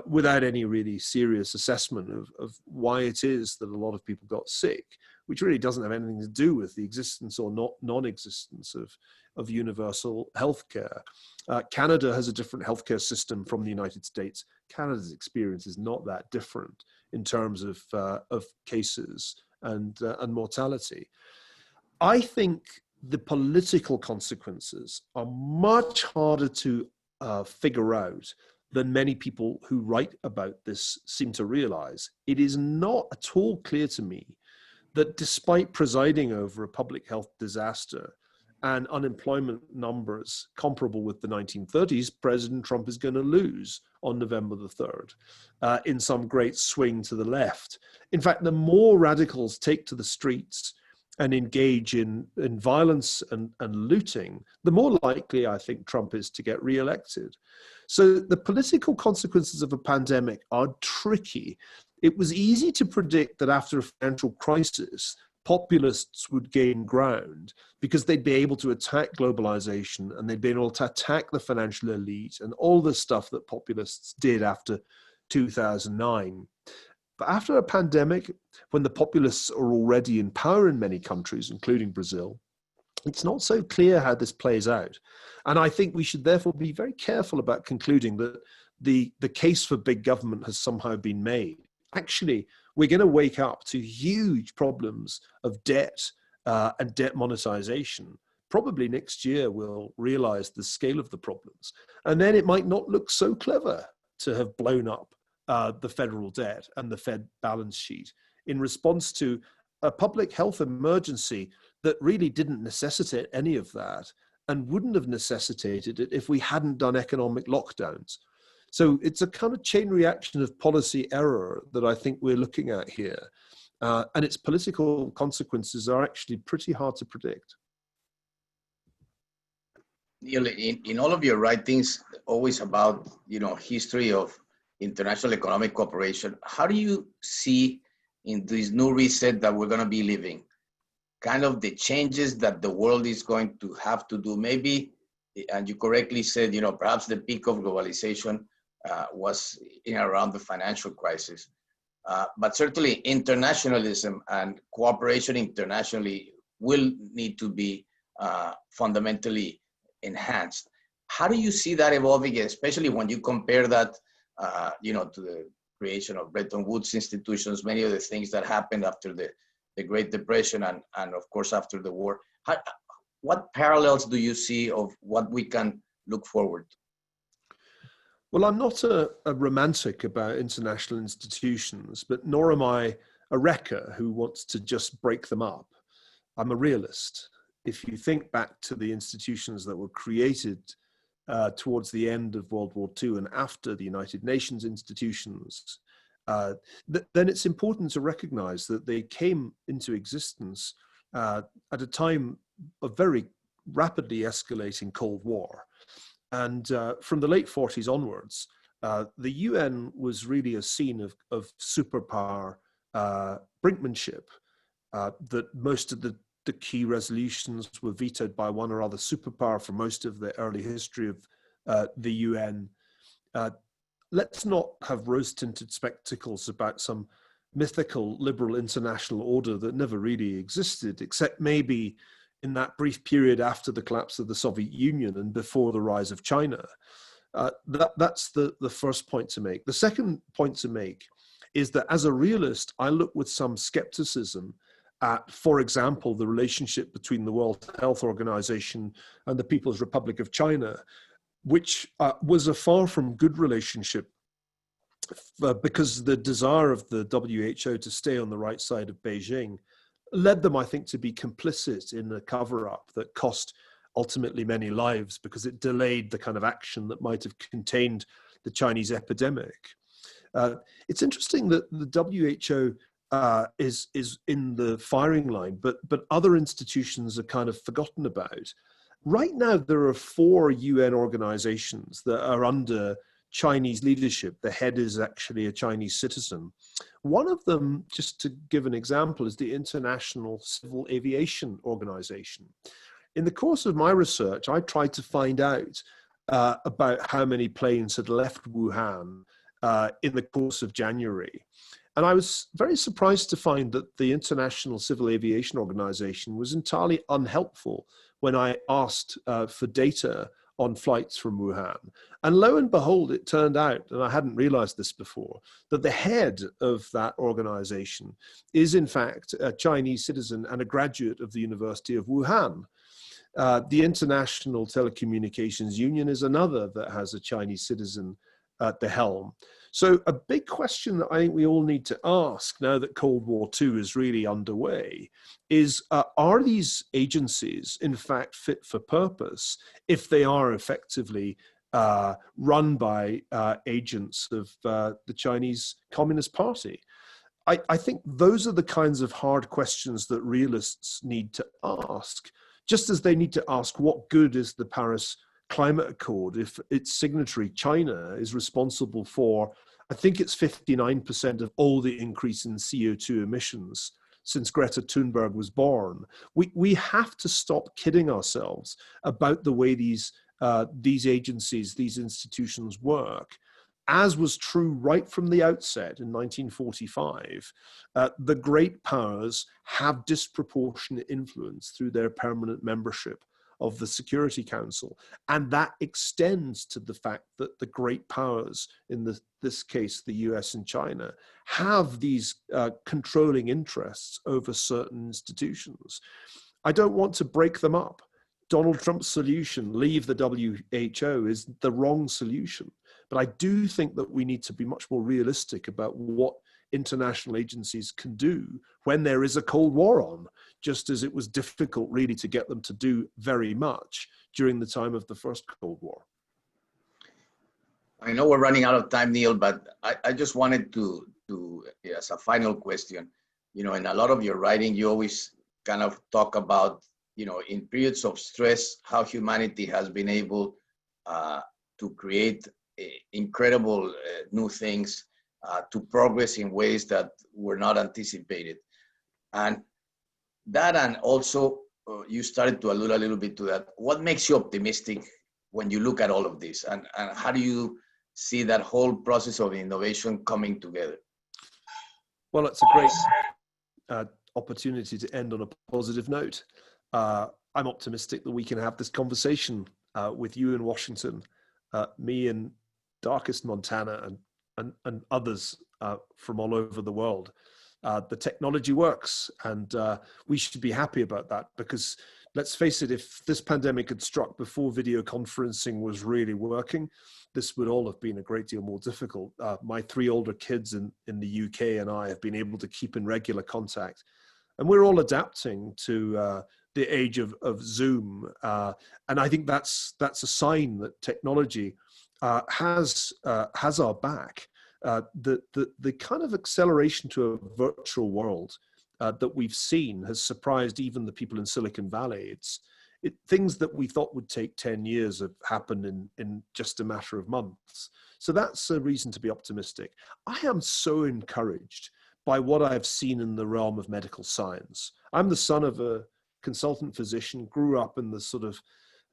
without any really serious assessment of why it is that a lot of people got sick, which really doesn't have anything to do with the existence or non-existence of universal health care. Canada has a different healthcare system from the United States. Canada's experience is not that different in terms of cases and mortality. I think the political consequences are much harder to figure out than many people who write about this seem to realize. It is not at all clear to me that despite presiding over a public health disaster and unemployment numbers comparable with the 1930s, President Trump is going to lose on November the 3rd in some great swing to the left. In fact, the more radicals take to the streets and engage in violence and looting, the more likely I think Trump is to get reelected. So the political consequences of a pandemic are tricky. It was easy to predict that after a financial crisis, populists would gain ground because they'd be able to attack globalization and they'd be able to attack the financial elite and all the stuff that populists did after 2009. But after a pandemic, when the populists are already in power in many countries, including Brazil, it's not so clear how this plays out. And I think we should therefore be very careful about concluding that the case for big government has somehow been made. Actually, we're going to wake up to huge problems of debt and debt monetization. Probably next year we'll realize the scale of the problems. And then it might not look so clever to have blown up the federal debt and the Fed balance sheet in response to a public health emergency that really didn't necessitate any of that and wouldn't have necessitated it if we hadn't done economic lockdowns. So it's a kind of chain reaction of policy error that I think we're looking at here. And its political consequences are actually pretty hard to predict. Neil, in all of your writings, always about, history of international economic cooperation, how do you see in this new reset that we're going to be living, kind of the changes that the world is going to have to do? Maybe, and you correctly said, perhaps the peak of globalization was in around the financial crisis. But certainly internationalism and cooperation internationally will need to be fundamentally enhanced. How do you see that evolving, especially when you compare that, to the creation of Bretton Woods institutions, many of the things that happened after the Great Depression and of course after the war? What parallels do you see of what we can look forward to? Well, I'm not a romantic about international institutions, but nor am I a wrecker who wants to just break them up. I'm a realist. If you think back to the institutions that were created towards the end of World War II and after the United Nations institutions, then it's important to recognize that they came into existence at a time of very rapidly escalating Cold War. And from the late 40s onwards, the UN was really a scene of superpower brinkmanship, that most of the key resolutions were vetoed by one or other superpower for most of the early history of the UN. Let's not have rose-tinted spectacles about some mythical liberal international order that never really existed, except maybe in that brief period after the collapse of the Soviet Union and before the rise of China. That's the first point to make. The second point to make is that as a realist, I look with some skepticism at, for example, the relationship between the World Health Organization and the People's Republic of China, which was a far from good relationship because the desire of the WHO to stay on the right side of Beijing led them, I think, to be complicit in a cover-up that cost ultimately many lives because it delayed the kind of action that might have contained the Chinese epidemic. It's interesting that the WHO is in the firing line, but other institutions are kind of forgotten about. Right now, there are 4 UN organizations that are under Chinese leadership. The head is actually a Chinese citizen. One of them, just to give an example, is the International Civil Aviation Organization. In the course of my research, I tried to find out about how many planes had left Wuhan in the course of January. And I was very surprised to find that the International Civil Aviation Organization was entirely unhelpful when I asked for data on flights from Wuhan. And lo and behold, it turned out, and I hadn't realized this before, that the head of that organization is in fact a Chinese citizen and a graduate of the University of Wuhan. The International Telecommunications Union is another that has a Chinese citizen at the helm. So a big question that I think we all need to ask now that Cold War II is really underway is, are these agencies in fact fit for purpose if they are effectively run by agents of the Chinese Communist Party? I think those are the kinds of hard questions that realists need to ask, just as they need to ask what good is the Paris Climate Accord if its signatory, China, is responsible for, I think it's 59% of all the increase in CO2 emissions since Greta Thunberg was born. We have to stop kidding ourselves about the way these agencies, these institutions work. As was true right from the outset in 1945, the great powers have disproportionate influence through their permanent membership of the Security Council. And that extends to the fact that the great powers, in this case, the US and China, have these controlling interests over certain institutions. I don't want to break them up. Donald Trump's solution, leave the WHO, is the wrong solution. But I do think that we need to be much more realistic about what international agencies can do when there is a Cold War on, just as it was difficult really to get them to do very much during the time of the first Cold War. I know we're running out of time, Niall, but I just wanted to, as a final question, in a lot of your writing, you always kind of talk about, in periods of stress, how humanity has been able to create incredible new things, to progress in ways that were not anticipated. And that, and also you started to allude a little bit to that. What makes you optimistic when you look at all of this? And how do you see that whole process of innovation coming together? Well, it's a great opportunity to end on a positive note. I'm optimistic that we can have this conversation with you in Washington, me in darkest Montana, and others from all over the world. The technology works, and we should be happy about that, because let's face it, if this pandemic had struck before video conferencing was really working, this would all have been a great deal more difficult. My 3 older kids in the UK and I have been able to keep in regular contact, and we're all adapting to the age of Zoom. And I think that's a sign that technology has our back. The kind of acceleration to a virtual world that we've seen has surprised even the people in Silicon Valley. Things that we thought would take 10 years have happened in just a matter of months. So that's a reason to be optimistic. I am so encouraged by what I've seen in the realm of medical science. I'm the son of a consultant physician, grew up in the sort of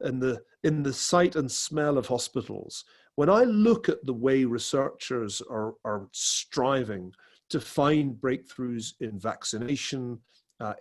in the sight and smell of hospitals. When I look at the way researchers are striving to find breakthroughs in vaccination,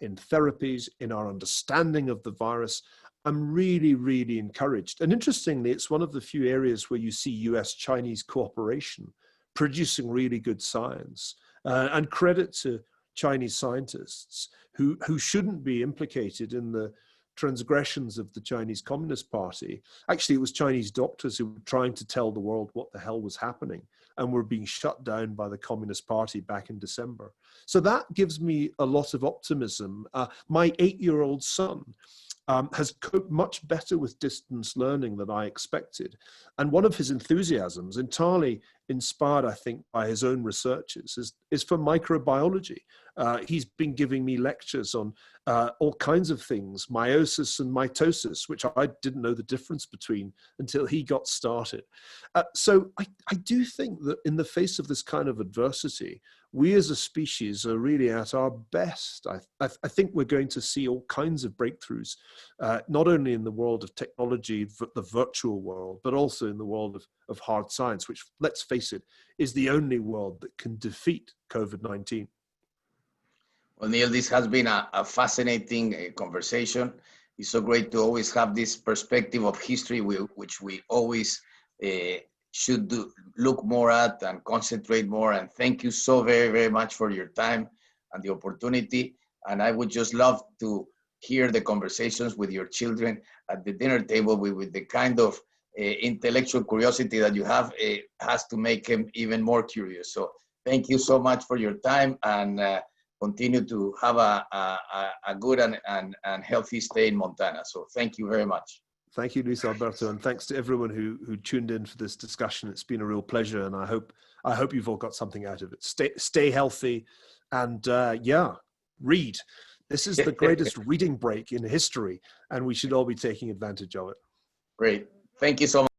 in therapies, in our understanding of the virus, I'm really, really encouraged. And interestingly, it's one of the few areas where you see US-Chinese cooperation producing really good science. And credit to Chinese scientists who shouldn't be implicated in the transgressions of the Chinese Communist Party. Actually, it was Chinese doctors who were trying to tell the world what the hell was happening and were being shut down by the Communist Party back in December. So that gives me a lot of optimism. My 8-year-old son has coped much better with distance learning than I expected. And one of his enthusiasms, entirely inspired, I think, by his own researches, is for microbiology. He's been giving me lectures on all kinds of things, meiosis and mitosis, which I didn't know the difference between until he got started. So I do think that in the face of this kind of adversity, we as a species are really at our best. I think we're going to see all kinds of breakthroughs, not only in the world of technology, the virtual world, but also in the world of hard science, which, let's face it, is the only world that can defeat COVID-19. Well, Niall, this has been a fascinating conversation. It's so great to always have this perspective of history, which we always should look more at and concentrate more. And thank you so very, very much for your time and the opportunity. And I would just love to hear the conversations with your children at the dinner table with the kind of intellectual curiosity that you have, has to make them even more curious. So thank you so much for your time, and continue to have a good and healthy stay in Montana. So thank you very much. Thank you, Luis Alberto, and thanks to everyone who tuned in for this discussion. It's been a real pleasure, and I hope you've all got something out of it. Stay healthy, and read. This is the greatest reading break in history, and we should all be taking advantage of it. Great. Thank you so much.